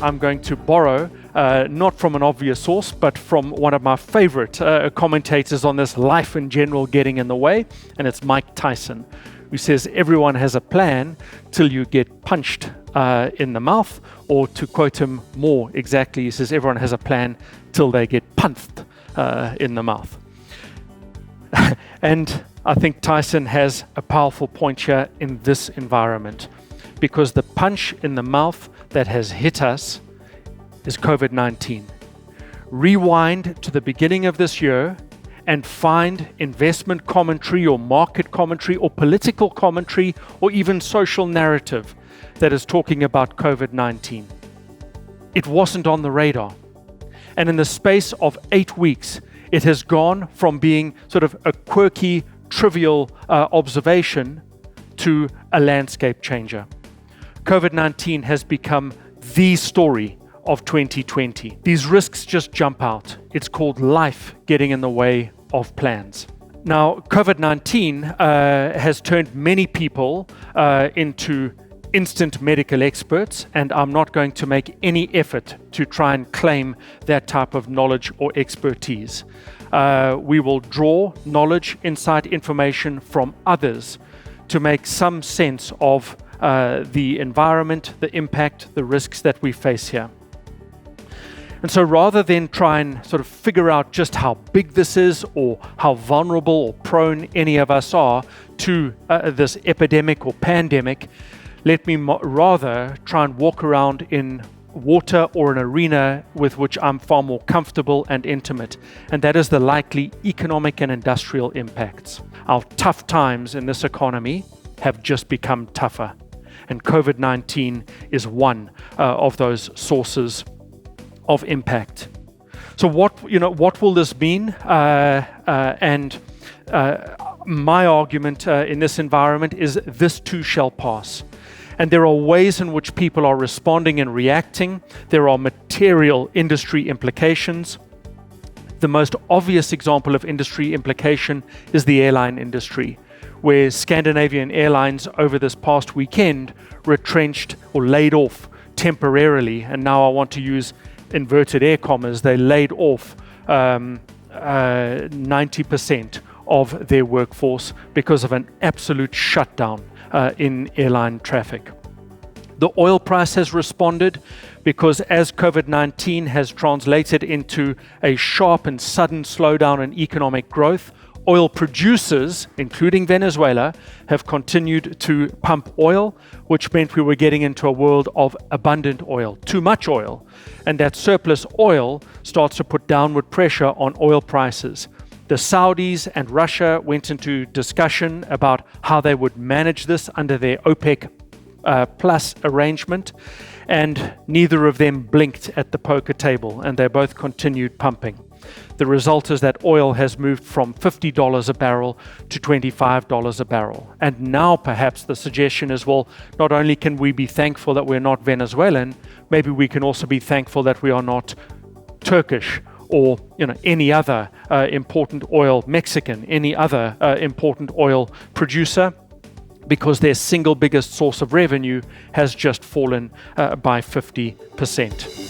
I'm going to borrow, not from an obvious source, but from one of my favorite commentators on this, life in general getting in the way, and it's Mike Tyson, who says everyone has a plan till you get punched in the mouth, or to quote him more exactly, he says everyone has a plan till they get punched in the mouth. And I think Tyson has a powerful point here in this environment, because the punch in the mouth that has hit us is COVID-19. Rewind to the beginning of this year and find investment commentary or market commentary or political commentary or even social narrative that is talking about COVID-19. It wasn't on the radar. And in the space of 8 weeks, it has gone from being sort of a quirky, trivial observation to a landscape changer. COVID-19 has become the story of 2020. These risks just jump out. It's called life getting in the way of plans. Now, COVID-19 has turned many people into instant medical experts, and I'm not going to make any effort to try and claim that type of knowledge or expertise. We will draw knowledge, insight, information from others to make some sense of the environment, the impact, the risks that we face here. And so rather than try and sort of figure out just how big this is or how vulnerable or prone any of us are to this epidemic or pandemic, let me rather try and walk around in water or an arena with which I'm far more comfortable and intimate, and that is the likely economic and industrial impacts. Our tough times in this economy have just become tougher, and COVID-19 is one of those sources of impact. So what will this mean? My argument in this environment is this too shall pass. And there are ways in which people are responding and reacting. There are material industry implications. The most obvious example of industry implication is the airline industry, where Scandinavian Airlines over this past weekend retrenched or laid off temporarily, and now I want to use inverted air commas, they laid off 90% of their workforce because of an absolute shutdown in airline traffic. The oil price has responded because as COVID-19 has translated into a sharp and sudden slowdown in economic growth, oil producers, including Venezuela, have continued to pump oil, which meant we were getting into a world of abundant oil, too much oil. And that surplus oil starts to put downward pressure on oil prices. The Saudis and Russia went into discussion about how they would manage this under their OPEC plus arrangement, and neither of them blinked at the poker table, and they both continued pumping. The result is that oil has moved from $50 a barrel to $25 a barrel. And now perhaps the suggestion is, well, not only can we be thankful that we're not Venezuelan, maybe we can also be thankful that we are not Turkish or any other important oil, Mexican, any other important oil producer, because their single biggest source of revenue has just fallen by 50%.